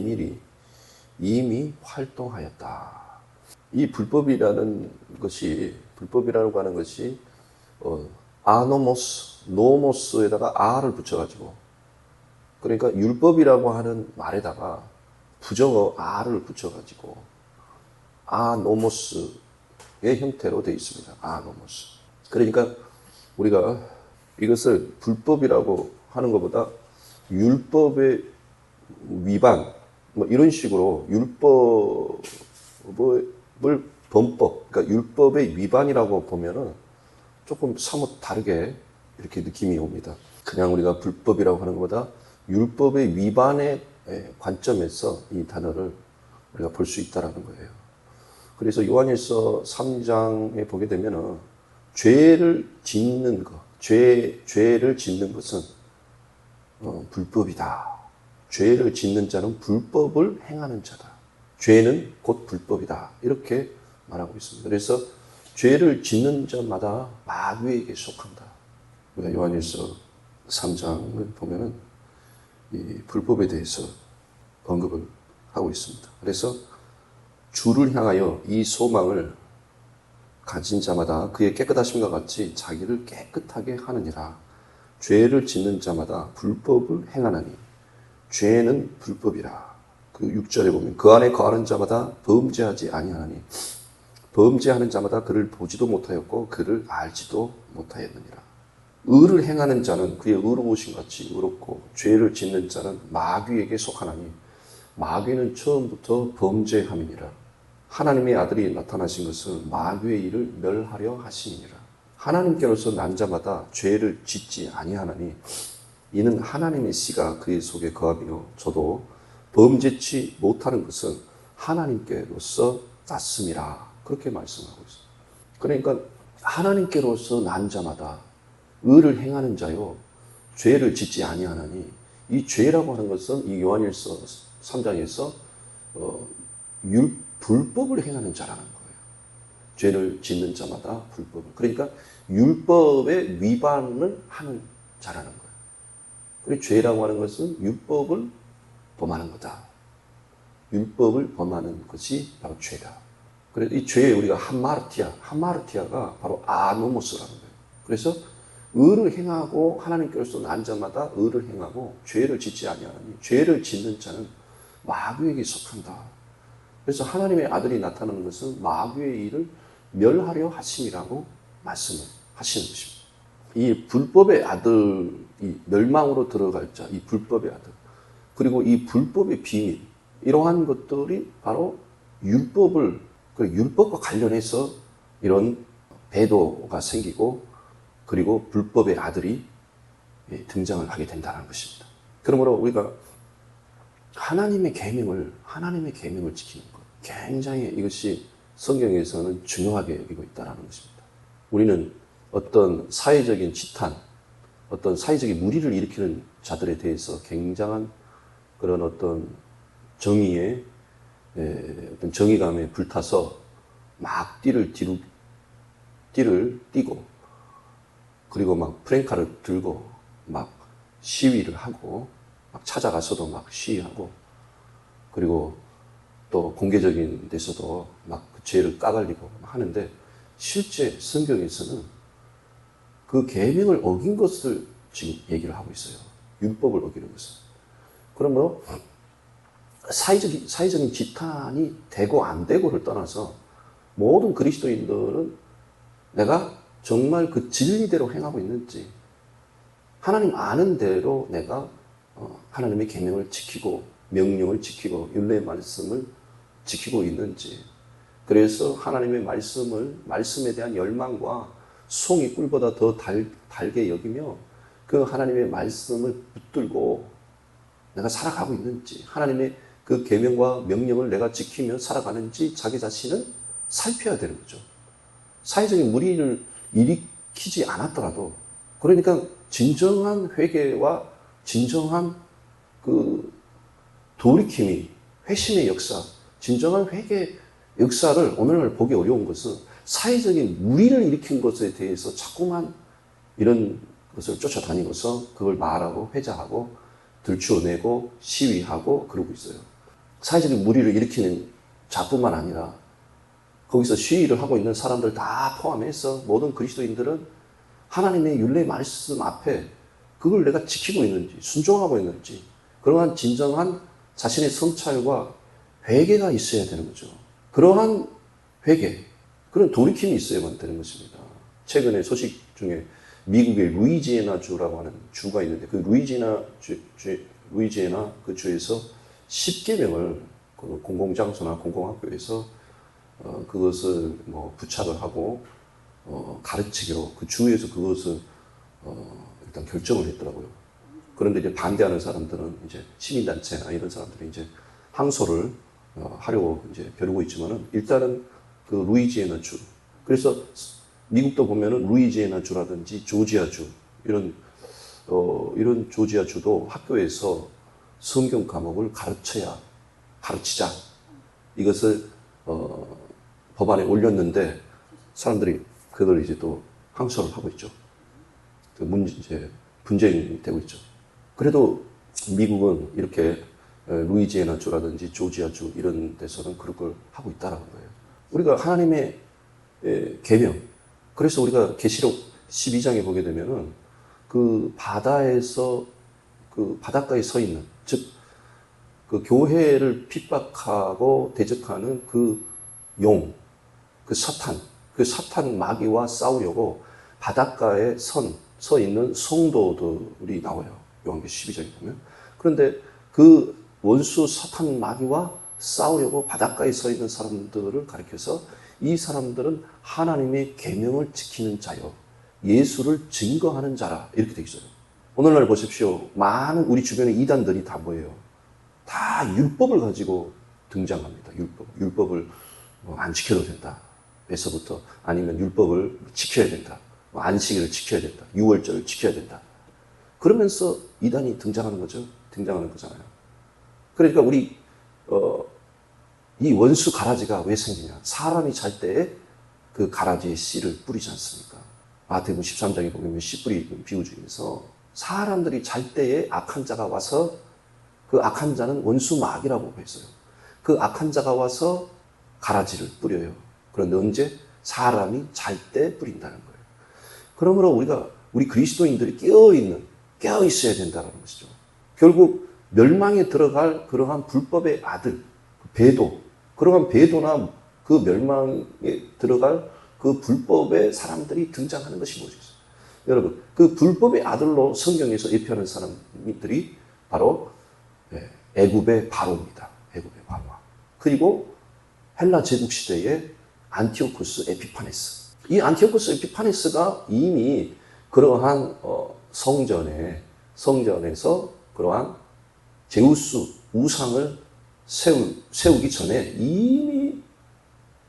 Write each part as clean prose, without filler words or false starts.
비밀이 이미 활동하였다. 이 불법이라고 하는 것이 아노모스, 노모스에다가 아를 붙여가지고, 그러니까 율법이라고 하는 말에다가 부정어 아를 붙여가지고 아노모스의 형태로 되어 있습니다. 아노모스. 그러니까 우리가 이것을 불법이라고 하는 것보다 율법의 위반, 뭐 이런 식으로 율법을 범법, 그러니까 율법의 위반이라고 보면은 조금 사뭇 다르게 이렇게 느낌이 옵니다. 그냥 우리가 불법이라고 하는 것보다 율법의 위반의 관점에서 이 단어를 우리가 볼 수 있다라는 거예요. 그래서 요한일서 3장에 보게 되면은 죄를 짓는 것, 죄를 짓는 것은 불법이다. 죄를 짓는 자는 불법을 행하는 자다. 죄는 곧 불법이다. 이렇게 말하고 있습니다. 그래서 죄를 짓는 자마다 마귀에게 속한다. 우리가 요한일서 3장을 보면은 이 불법에 대해서 언급을 하고 있습니다. 그래서 주를 향하여 이 소망을 가진 자마다 그의 깨끗하심과 같이 자기를 깨끗하게 하느니라. 죄를 짓는 자마다 불법을 행하나니 죄는 불법이라. 그 6절에 보면 그 안에 거하는 자마다 범죄하지 아니하나니 범죄하는 자마다 그를 보지도 못하였고 그를 알지도 못하였느니라. 의를 행하는 자는 그의 의로우신 같이 의롭고 죄를 짓는 자는 마귀에게 속하나니 마귀는 처음부터 범죄함이니라. 하나님의 아들이 나타나신 것은 마귀의 일을 멸하려 하심이니라. 하나님께로서 난 자마다 죄를 짓지 아니하나니 이는 하나님의 씨가 그의 속에 거하며 저도 범죄치 못하는 것은 하나님께로서 났음이라. 그렇게 말씀하고 있습니다. 그러니까 하나님께로서 난 자마다 의를 행하는 자요 죄를 짓지 아니하나니 이 죄라고 하는 것은 이 요한일서 3장에서 불법을 행하는 자라는 거예요. 죄를 짓는 자마다 불법을. 그러니까 율법의 위반을 하는 자라는 거예요. 그리고 죄라고 하는 것은 율법을 범하는 거다. 율법을 범하는 것이 바로 죄다. 그래서 이 죄에 우리가 하마르티아가 바로 아노모스라는 거예요. 그래서 의를 행하고 하나님께로서 난 자마다 의를 행하고 죄를 짓지 아니하니 죄를 짓는 자는 마귀에게 속한다. 그래서 하나님의 아들이 나타나는 것은 마귀의 일을 멸하려 하심이라고 말씀을 하시는 것입니다. 이 불법의 아들이 멸망으로 들어갈 자, 이 불법의 아들, 그리고 이 불법의 비밀, 이러한 것들이 바로 율법과 관련해서 이런 배도가 생기고 그리고 불법의 아들이 등장을 하게 된다는 것입니다. 그러므로 우리가 하나님의 계명을 지키는 것, 굉장히 이것이 성경에서는 중요하게 여기고 있다는 것입니다. 우리는 어떤 사회적인 지탄, 어떤 사회적인 무리를 일으키는 자들에 대해서 굉장한 그런 어떤 어떤 정의감에 불타서 막 띠를 띠고 그리고 막 프랭카를 들고 막 시위를 하고 막 찾아가서도 막 시위하고 그리고 또 공개적인 데서도 막 그 죄를 까발리고 하는데 실제 성경에서는 그 계명을 어긴 것을 지금 얘기를 하고 있어요. 율법을 어기는 것을. 그러므로 사회적인 지탄이 되고 안 되고를 떠나서 모든 그리스도인들은 내가 정말 그 진리대로 행하고 있는지, 하나님 아는 대로 내가 하나님의 계명을 지키고 명령을 지키고 율례의 말씀을 지키고 있는지, 그래서 하나님의 말씀에 대한 열망과 송이 꿀보다 더 달게 여기며 그 하나님의 말씀을 붙들고 내가 살아가고 있는지, 하나님의 그 계명과 명령을 내가 지키며 살아가는지 자기 자신을 살펴야 되는 거죠. 사회적인 무리를 일으키지 않았더라도, 그러니까 진정한 회개와 진정한 그 돌이킴이, 회심의 역사, 진정한 회개 역사를 오늘날 보기 어려운 것은 사회적인 무리를 일으킨 것에 대해서 자꾸만 이런 것을 쫓아다니면서 그걸 말하고 회자하고 들추어내고 시위하고 그러고 있어요. 사회적인 무리를 일으키는 자뿐만 아니라 거기서 시위를 하고 있는 사람들 다 포함해서 모든 그리스도인들은 하나님의 율례 말씀 앞에 그걸 내가 지키고 있는지 순종하고 있는지 그러한 진정한 자신의 성찰과 회개가 있어야 되는 거죠. 그러한 회개, 그런 돌이킴이 있어야만 되는 것입니다. 최근에 소식 중에 미국의 루이지애나주라고 하는 주가 있는데 그 루이지애나 그 주에서 10계명을 그 공공장소나 공공학교에서 그것을 뭐 부착을 하고 가르치기로 그 주에서 그것을 일단 결정을 했더라고요. 그런데 이제 반대하는 사람들은 이제 시민단체나 이런 사람들이 이제 항소를 하려고 이제 벼르고 있지만은 일단은 그 루이지애나 주. 그래서 미국도 보면은 루이지애나 주라든지 조지아 주 이런 조지아 주도 학교에서 성경 과목을 가르치자 이것을 법안에 올렸는데 사람들이 그걸 이제 또 항소를 하고 있죠. 이제 분쟁이 되고 있죠. 그래도 미국은 이렇게 루이지애나 주라든지 조지아 주 이런 데서는 그런 걸 하고 있다라는 거예요. 우리가 하나님의 계명, 그래서 우리가 계시록 12장에 보게 되면은 그 바다에서 그 바닷가에 서 있는 즉 그 교회를 핍박하고 대적하는 그 그 사탄 마귀와 싸우려고 바닷가에 서 있는 성도들이 나와요. 요한계시록 12장에 보면. 그런데 그 원수 사탄 마귀와 싸우려고 바닷가에 서 있는 사람들을 가리켜서 이 사람들은 하나님의 계명을 지키는 자요. 예수를 증거하는 자라. 이렇게 되어 있어요. 오늘날 보십시오. 많은 우리 주변에 이단들이 다 뭐예요? 다 율법을 가지고 등장합니다. 율법을 안 지켜도 된다. 에서부터 아니면 율법을 지켜야 된다. 안식일을 지켜야 된다. 유월절을 지켜야 된다. 그러면서 이단이 등장하는 거잖아요. 그러니까 우리 이 원수 가라지가 왜 생기냐? 사람이 잘 때에 그 가라지에 씨를 뿌리지 않습니까? 마태복음 13장에 보면 씨 뿌리는 비유 중에서 사람들이 잘 때에 악한 자가 와서 그 악한 자는 원수 마귀라고 했어요. 그 악한 자가 와서 가라지를 뿌려요. 그런데 언제? 사람이 잘 때 뿌린다는 거예요. 그러므로 우리 그리스도인들이 깨어 있어야 된다는 것이죠. 결국 멸망에 들어갈 그러한 불법의 아들, 배도, 그러한 배도나 그 멸망에 들어갈 그 불법의 사람들이 등장하는 것이 뭐겠어요? 여러분, 그 불법의 아들로 성경에서 예표하는 사람들이 바로 애굽의 바로입니다. 애굽의 바로. 그리고 헬라 제국 시대의 안티오쿠스 에피파네스. 이 안티오쿠스 에피파네스가 이미 그러한 성전에서 그러한 제우스 우상을 세우기 전에 이미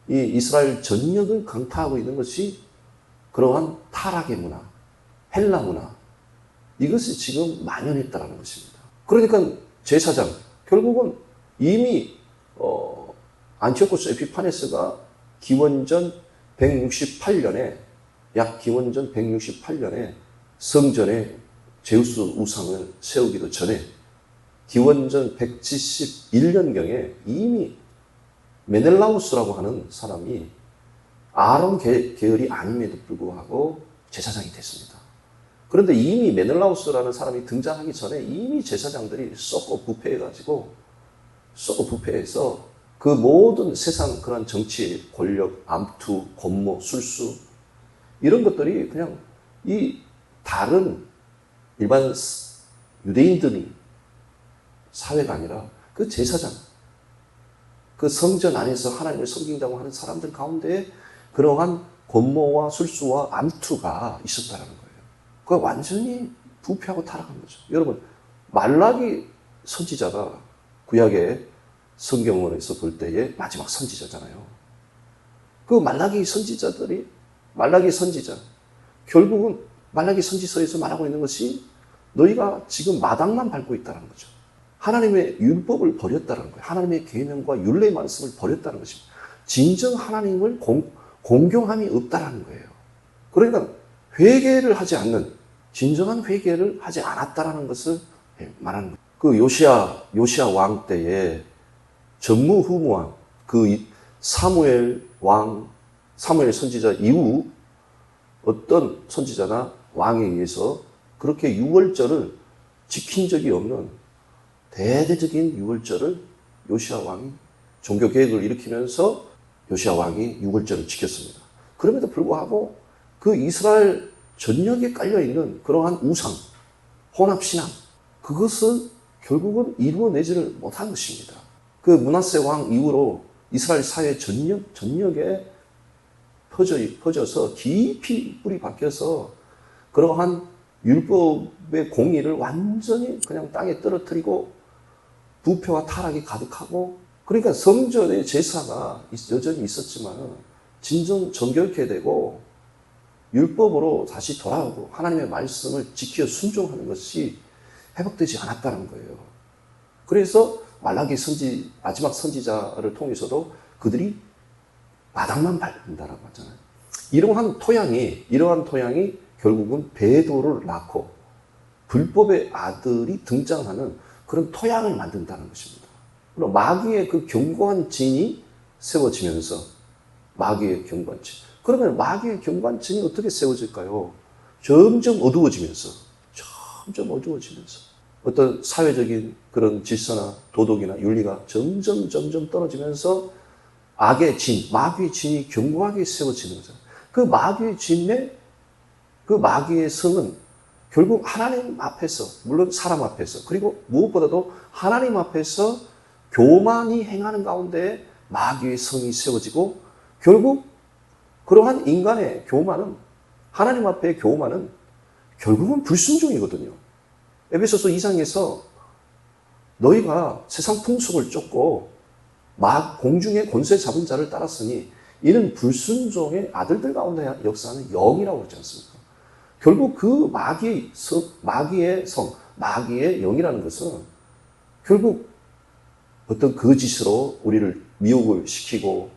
이 이스라엘 전역을 강타하고 있는 것이 그러한 타락의 문화, 헬라 문화, 이것이 지금 만연했다는 것입니다. 그러니까 제사장, 결국은 이미 안티오쿠스 에피파네스가 기원전 168년에 성전에 제우스 우상을 세우기도 전에 기원전 171년경에 이미 메넬라우스라고 하는 사람이 아론 계열이 아님에도 불구하고 제사장이 됐습니다. 그런데 이미 메넬라우스라는 사람이 등장하기 전에 이미 제사장들이 썩고 부패해서 그 모든 세상 그런 정치, 권력, 암투, 권모, 술수 이런 것들이 그냥 이 다른 일반 유대인들이 사회가 아니라 그 제사장, 그 성전 안에서 하나님을 섬긴다고 하는 사람들 가운데 그러한 권모와 술수와 암투가 있었다는 거예요. 그가 완전히 부패하고 타락한 거죠. 여러분, 말라기 선지자가 구약의 성경원에서 볼 때의 마지막 선지자잖아요. 그 말라기 선지자, 결국은 말라기 선지서에서 말하고 있는 것이 너희가 지금 마당만 밟고 있다는 거죠. 하나님의 율법을 버렸다는 거예요. 하나님의 계명과 율례의 말씀을 버렸다는 것입니다. 진정 하나님을 공경함이 없다는 거예요. 그러니까 회개를 하지 않는, 진정한 회개를 하지 않았다는 것을 말하는 거예요. 그 요시야 왕 때에 전무후무한 그 사무엘 선지자 이후 어떤 선지자나 왕에 의해서 그렇게 유월절을 지킨 적이 없는 대대적인 유월절을 요시야 왕이 종교 개혁을 일으키면서 요시야 왕이 유월절을 지켰습니다. 그럼에도 불구하고 그 이스라엘 전역에 깔려있는 그러한 우상, 혼합신앙, 그것은 결국은 이루어내지를 못한 것입니다. 그 므낫세 왕 이후로 이스라엘 사회 전역에 퍼져서 깊이 뿌리 박혀서 그러한 율법의 공의를 완전히 그냥 땅에 떨어뜨리고 부패와 타락이 가득하고, 그러니까 성전의 제사가 여전히 있었지만 진정 정결케 되고 율법으로 다시 돌아오고 하나님의 말씀을 지켜 순종하는 것이 회복되지 않았다는 거예요. 그래서 말라기 마지막 선지자를 통해서도 그들이 마당만 밟는다라고 하잖아요. 이러한 토양이 결국은 배도를 낳고 불법의 아들이 등장하는 그런 토양을 만든다는 것입니다. 그럼 마귀의 그 견고한 진이 세워지면서 그러면 마귀의 견고한 진이 어떻게 세워질까요? 점점 어두워지면서 어떤 사회적인 그런 질서나 도덕이나 윤리가 점점 떨어지면서 악의 진, 마귀의 진이 견고하게 세워지는 거죠. 그 마귀의 성은 결국 하나님 앞에서, 물론 사람 앞에서, 그리고 무엇보다도 하나님 앞에서 교만이 행하는 가운데 마귀의 성이 세워지고, 결국 그러한 인간의 교만은, 하나님 앞의 교만은 결국은 불순종이거든요. 에베소서 2장에서 너희가 세상 풍속을 쫓고 공중의 권세 잡은 자를 따랐으니 이는 불순종의 아들들 가운데 역사하는 영이라고 그러지 않습니까? 결국 그 마귀의 영이라는 것은 결국 어떤 거짓으로 우리를 미혹을 시켜서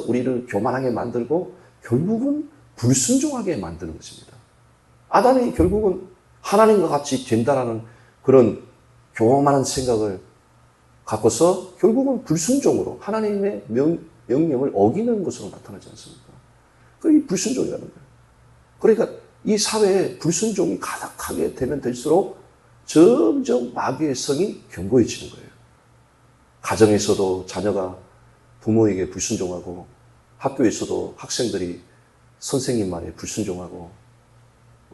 우리를 교만하게 만들고 결국은 불순종하게 만드는 것입니다. 아담이 결국은 하나님과 같이 된다라는 그런 교만한 생각을 갖고서 결국은 불순종으로 하나님의 명령을 어기는 것으로 나타나지 않습니까? 그게 불순종이라는 거예요. 그러니까 이 사회에 불순종이 가득하게 되면 될수록 점점 마귀의 성이 견고해지는 거예요. 가정에서도 자녀가 부모에게 불순종하고, 학교에서도 학생들이 선생님 말에 불순종하고,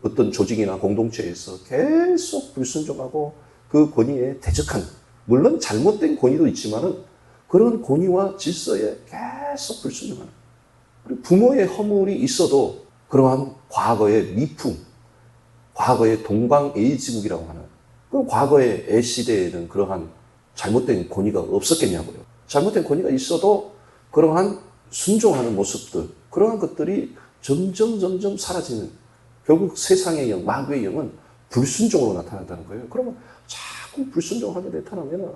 어떤 조직이나 공동체에서 계속 불순종하고 그 권위에 대적한, 물론 잘못된 권위도 있지만은 그런 권위와 질서에 계속 불순종하는, 그리고 부모의 허물이 있어도 그러한 과거의 미풍, 과거의 동방에이지국이라고 하는, 그 과거의 애시대에는 그러한 잘못된 권위가 없었겠냐고요. 잘못된 권위가 있어도 그러한 순종하는 모습들, 그러한 것들이 점점 사라지는, 결국 세상의 영, 마귀의 영은 불순종으로 나타난다는 거예요. 그러면 자꾸 불순종하게 나타나면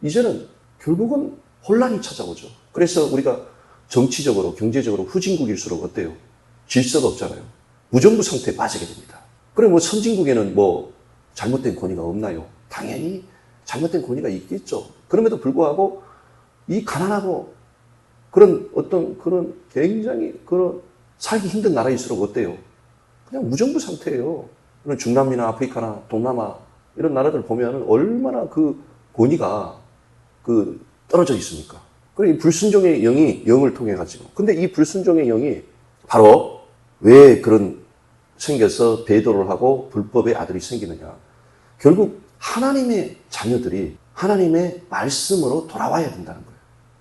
이제는 결국은 혼란이 찾아오죠. 그래서 우리가 정치적으로, 경제적으로 후진국일수록 어때요? 질서가 없잖아요. 무정부 상태에 빠지게 됩니다. 그럼 뭐 선진국에는 뭐 잘못된 권위가 없나요? 당연히 잘못된 권위가 있겠죠. 그럼에도 불구하고 이 가난하고 그런 어떤 그런 굉장히 그런 살기 힘든 나라일수록 어때요? 그냥 무정부 상태예요. 그런 중남미나 아프리카나 동남아 이런 나라들 보면 얼마나 그 권위가 떨어져 있습니까? 그리고 이 불순종의 영을 통해 가지고. 근데 이 불순종의 영이 바로 왜 그런 생겨서 배도를 하고 불법의 아들이 생기느냐. 결국 하나님의 자녀들이 하나님의 말씀으로 돌아와야 된다는 거예요.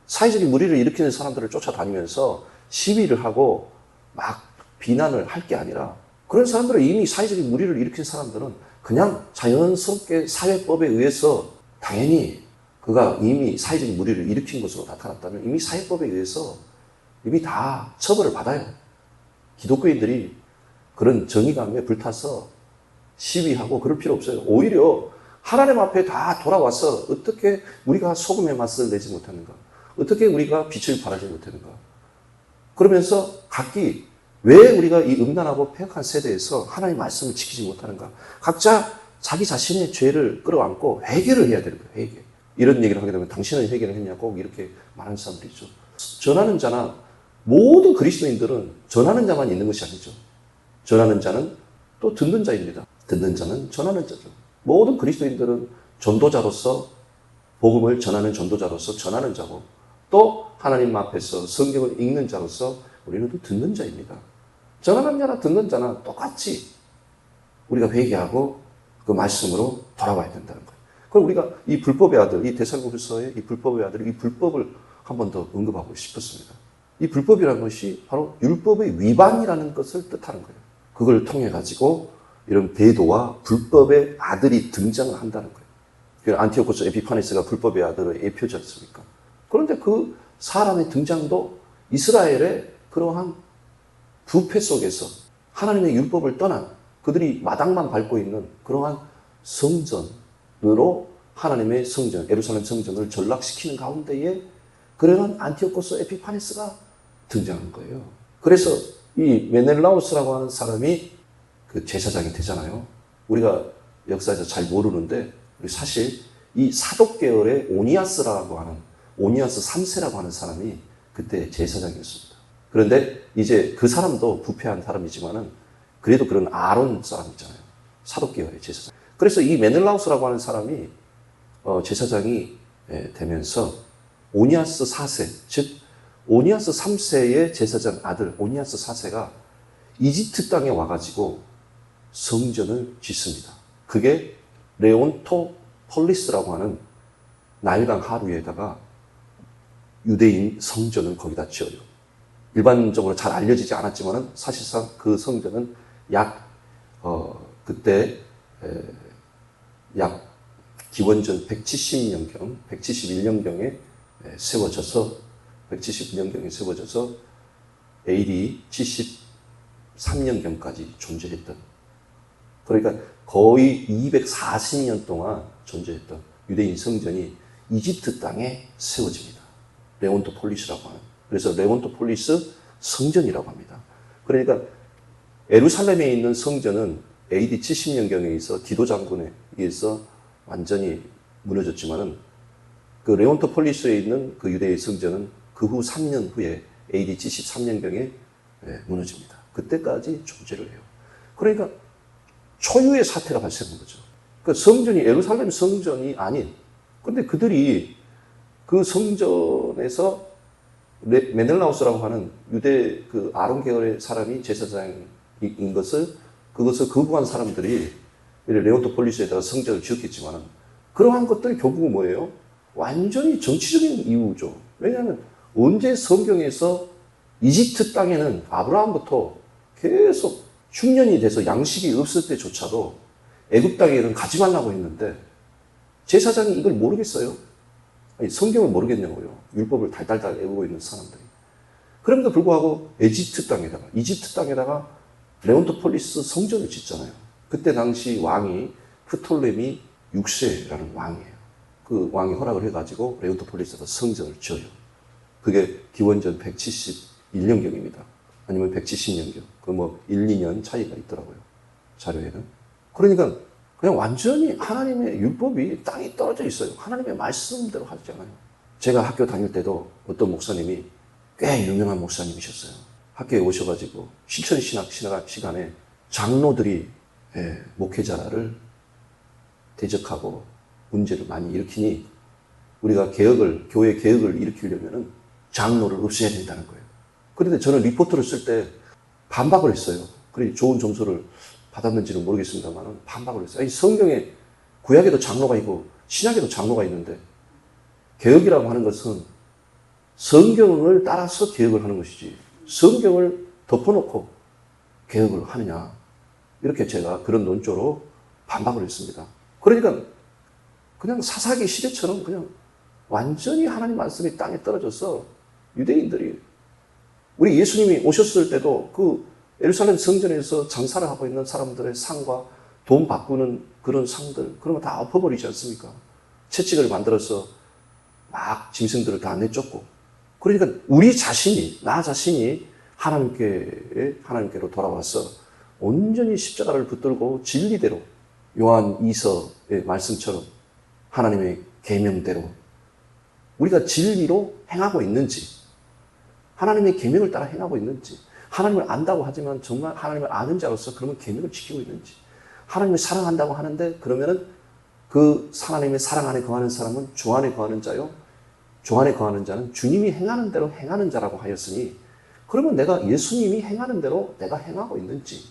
사회적인 무리를 일으키는 사람들을 쫓아다니면서 시위를 하고 막 비난을 할 게 아니라, 그런 사람들은 이미 사회적인 무리를 일으킨 사람들은 그냥 자연스럽게 사회법에 의해서, 당연히 그가 이미 사회적인 무리를 일으킨 것으로 나타났다면 이미 사회법에 의해서 이미 다 처벌을 받아요. 기독교인들이 그런 정의감에 불타서 시위하고 그럴 필요 없어요. 오히려 하나님 앞에 다 돌아와서 어떻게 우리가 소금의 맛을 내지 못하는가, 어떻게 우리가 빛을 발하지 못하는가, 그러면서 각기 왜 우리가 이 음란하고 폐역한 세대에서 하나님의 말씀을 지키지 못하는가, 각자 자기 자신의 죄를 끌어안고 회개를 해야 되는 거예요. 회개. 이런 얘기를 하게 되면 당신은 회개를 했냐 꼭 이렇게 말하는 사람들이 있죠. 전하는 자나 모든 그리스도인들은 전하는 자만 있는 것이 아니죠. 전하는 자는 또 듣는 자입니다. 듣는 자는 전하는 자죠. 모든 그리스도인들은 전도자로서 복음을 전하는 전도자로서 전하는 자고 또 하나님 앞에서 성경을 읽는 자로서 우리는 또 듣는 자입니다. 전하는 자나 듣는 자나 똑같이 우리가 회개하고 그 말씀으로 돌아와야 된다는 거예요. 그럼 우리가 이 불법의 아들, 이 데살로니가서의 이 불법의 아들, 이 불법을 한 번 더 언급하고 싶었습니다. 이 불법이라는 것이 바로 율법의 위반이라는 것을 뜻하는 거예요. 그걸 통해 가지고 이런 배도와 불법의 아들이 등장을 한다는 거예요. 안티오코스 에피파네스가 불법의 아들의 예표지 않습니까? 그런데 그 사람의 등장도 이스라엘의 그러한 부패 속에서 하나님의 율법을 떠난 그들이 마당만 밟고 있는 그러한 성전으로 하나님의 성전, 예루살렘 성전을 전락시키는 가운데에 그러한 안티오코스 에피파네스가 등장한 거예요. 그래서 이 메넬라우스라고 하는 사람이 그 제사장이 되잖아요. 우리가 역사에서 잘 모르는데 사실 이 사독계열의 오니아스라고 하는 오니아스 3세라고 하는 사람이 그때 제사장이었습니다. 그런데 이제 그 사람도 부패한 사람이지만은 그래도 그런 아론 사람 있잖아요. 사독계열의 제사장. 그래서 이 메넬라우스라고 하는 사람이 제사장이 되면서 오니아스 4세, 즉 오니아스 3세의 제사장 아들 오니아스 4세가 이집트 땅에 와가지고 성전을 짓습니다. 그게 레온토폴리스라고 하는 나일강 하류에다가 유대인 성전을 거기다 지어요. 일반적으로 잘 알려지지 않았지만 사실상 그 성전은 그때 약 기원전 170년경, 171년경에 세워져서 171년경에 세워져서 AD 73년경까지 존재했던, 그러니까 거의 240년 동안 존재했던 유대인 성전이 이집트 땅에 세워집니다. 레온토폴리스라고 하는. 그래서 레온토폴리스 성전이라고 합니다. 그러니까 예루살렘에 있는 성전은 AD 70년경에 있어 디도 장군에 의해서 완전히 무너졌지만은 그 레온토폴리스에 있는 그 유대의 성전은 그 후 3년 후에 AD 73년경에 무너집니다. 그때까지 존재를 해요. 그러니까 초유의 사태가 발생한 거죠. 그 성전이 예루살렘 성전이 아닌, 근데 그들이 그 성전에서 메넬라우스라고 하는 유대 그 아론 계열의 사람이 제사장인 그것을 거부한 사람들이 레온토폴리스에다가 성전을 지었겠지만 그러한 것들이 결국은 뭐예요? 완전히 정치적인 이유죠. 왜냐하면 언제 성경에서 이집트 땅에는 아브라함부터 계속 흉년이 돼서 양식이 없을 때조차도 애굽 땅에는 가지 말라고 했는데 제사장이 이걸 모르겠어요? 아니, 성경을 모르겠냐고요. 율법을 달달달 외우고 있는 사람들이. 그럼에도 불구하고 이집트 땅에다가 레온토폴리스 성전을 짓잖아요. 그때 당시 왕이 프톨레미 6세라는 왕이에요. 그 왕이 허락을 해가지고 레온토폴리스에서 성전을 지어요. 그게 기원전 171년경입니다. 아니면 170년경. 그 1, 2년 차이가 있더라고요. 자료에는. 그러니까 그냥 완전히 하나님의 율법이 땅에 떨어져 있어요. 하나님의 말씀대로 하잖아요. 제가 학교 다닐 때도 어떤 목사님이 꽤 유명한 목사님이셨어요. 학교에 오셔가지고 실천신학 시간에 장로들이 목회자를 대적하고 문제를 많이 일으키니 우리가 교회 개혁을 일으키려면 장로를 없애야 된다는 거예요. 그런데 저는 리포트를 쓸 때 반박을 했어요. 그래 좋은 점수를 받았는지는 모르겠습니다만 반박을 했어요. 아니, 성경에 구약에도 장로가 있고 신약에도 장로가 있는데 개혁이라고 하는 것은 성경을 따라서 개혁을 하는 것이지 성경을 덮어놓고 개혁을 하느냐, 이렇게 제가 그런 논조로 반박을 했습니다. 그러니까 그냥 사사기 시대처럼 그냥 완전히 하나님 말씀이 땅에 떨어져서 유대인들이, 우리 예수님이 오셨을 때도 그 예루살렘 성전에서 장사를 하고 있는 사람들의 상과 돈 바꾸는 그런 상들, 그런 거 다 엎어버리지 않습니까? 채찍을 만들어서 막 짐승들을 다 내쫓고. 그러니까 나 자신이 하나님께로 돌아와서 온전히 십자가를 붙들고 진리대로 요한 2서의 말씀처럼 하나님의 계명대로 우리가 진리로 행하고 있는지, 하나님의 계명을 따라 행하고 있는지, 하나님을 안다고 하지만 정말 하나님을 아는 자로서 그러면 계명을 지키고 있는지, 하나님을 사랑한다고 하는데 그러면은 그 하나님의 사랑 안에 거하는 사람은 주 안에 거하는 자요, 주 안에 거하는 자는 주님이 행하는 대로 행하는 자라고 하였으니, 그러면 내가 예수님이 행하는 대로 내가 행하고 있는지,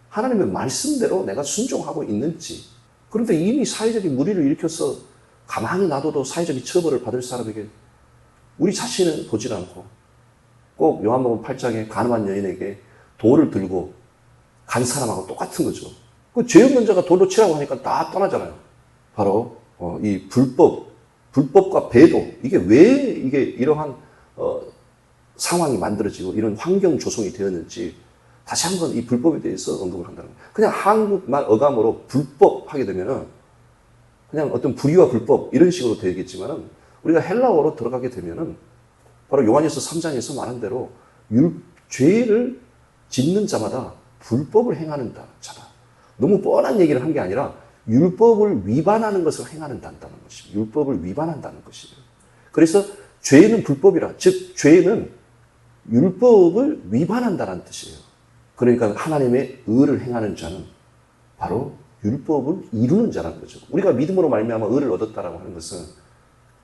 하나님의 말씀대로 내가 순종하고 있는지. 그런데 이미 사회적인 무리를 일으켜서 가만히 놔둬도 사회적인 처벌을 받을 사람에게 우리 자신은 보질 않고, 꼭 요한복음 8장에 가늠한 여인에게 돌을 들고 간 사람하고 똑같은 거죠. 그 죄 없는 자가 돌로 치라고 하니까 다 떠나잖아요. 바로 이 불법과 배도, 이게 왜 이게 이러한 상황이 만들어지고 이런 환경 조성이 되었는지 다시 한번 이 불법에 대해서 언급을 한다는 거예요. 그냥 한국말 어감으로 불법 하게 되면은 그냥 어떤 불의와 불법 이런 식으로 되겠지만은, 우리가 헬라어로 들어가게 되면은 바로 요한일서 3장에서 말한 대로 죄를 짓는 자마다 불법을 행하는 자다. 너무 뻔한 얘기를 한 게 아니라 율법을 위반하는 것을 행한다는 것입니다. 율법을 위반한다는 것이에요. 그래서 죄는 불법이라, 즉 죄는 율법을 위반한다는 뜻이에요. 그러니까 하나님의 의를 행하는 자는 바로 율법을 이루는 자라는 거죠. 우리가 믿음으로 말미암아 의를 얻었다라고 하는 것은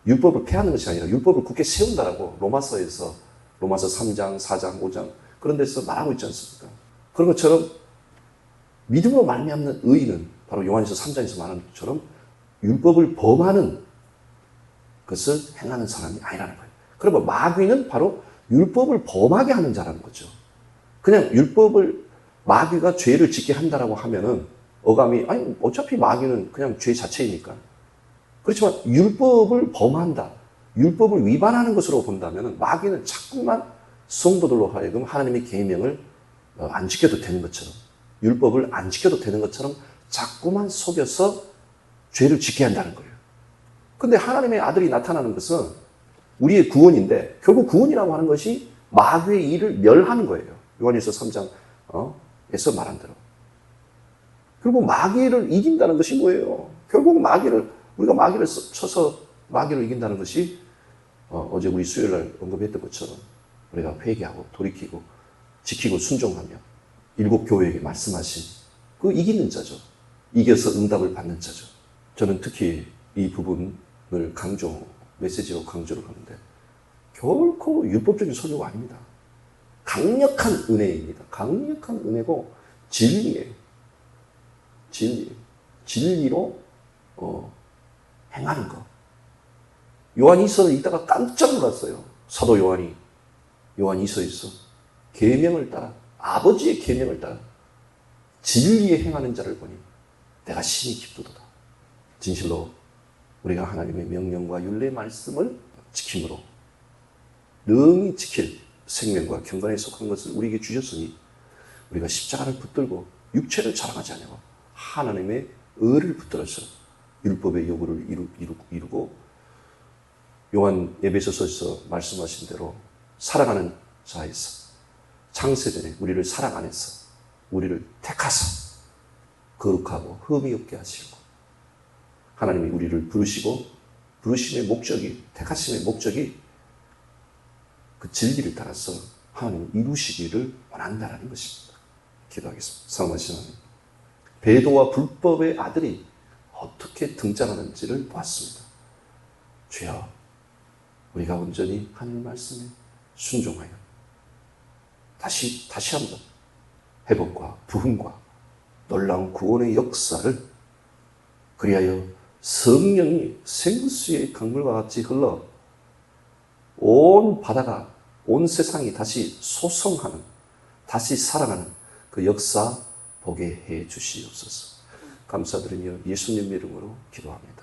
율법을 폐하는 것이 아니라 율법을 굳게 세운다라고 로마서 3장, 4장, 5장 그런 데서 말하고 있지 않습니까? 그런 것처럼 믿음으로 말미암는 의는 바로 요한일서 3장에서 말하는 것처럼 율법을 범하는 것을 행하는 사람이 아니라는 거예요. 그러면 마귀는 바로 율법을 범하게 하는 자라는 거죠. 그냥 마귀가 죄를 짓게 한다라고 하면은 어감이, 아니 어차피 마귀는 그냥 죄 자체이니까. 그렇지만 율법을 범한다, 율법을 위반하는 것으로 본다면 마귀는 자꾸만 성도들로 하여금 하나님의 계명을 안 지켜도 되는 것처럼, 율법을 안 지켜도 되는 것처럼 자꾸만 속여서 죄를 짓게 한다는 거예요. 근데 하나님의 아들이 나타나는 것은 우리의 구원인데, 결국 구원이라고 하는 것이 마귀의 일을 멸하는 거예요. 요한일서 3장에서 말한 대로. 결국 마귀를 이긴다는 것이 뭐예요? 결국 우리가 마귀를 쳐서 마귀를 이긴다는 것이 어제 우리 수요일날 언급했던 것처럼 우리가 회개하고 돌이키고 지키고 순종하며 일곱 교회에게 말씀하신 그 이기는 자죠. 이겨서 응답을 받는 자죠. 저는 특히 이 부분을 메시지로 강조를 하는데, 결코 율법적인 설교가 아닙니다. 강력한 은혜입니다. 강력한 은혜고 진리예요. 진리로 행하는 것. 요한이서를 읽다가 깜짝 놀랐어요. 사도 요한이서에서 계명을 따라, 아버지의 계명을 따라 진리에 행하는 자를 보니 내가 심히 기쁘도다. 진실로 우리가 하나님의 명령과 율례의 말씀을 지킴으로 능히 지킬 생명과 경건에 속한 것을 우리에게 주셨으니, 우리가 십자가를 붙들고 육체를 자랑하지 않고 하나님의 의를 붙들어서 율법의 요구를 이루고, 요한 에베소서에서 말씀하신 대로 사랑하는 자에서 창세전에 우리를 사랑 안에서 우리를 택하사 거룩하고 흠이 없게 하시고, 하나님이 우리를 부르시고 부르심의 목적이, 택하심의 목적이 그 진리를 따라서 하나님을 이루시기를 원한다는 것입니다. 기도하겠습니다. 사랑하시는 하나님, 배도와 불법의 아들이 어떻게 등장하는지를 보았습니다. 주여, 우리가 온전히 하나님 말씀에 순종하여 다시 한번 회복과 부흥과 놀라운 구원의 역사를, 그리하여 성령이 생수의 강물과 같이 흘러 온 바다가, 온 세상이 다시 소성하는, 다시 살아가는 그 역사 보게 해 주시옵소서. 감사드리며 예수님 이름으로 기도합니다.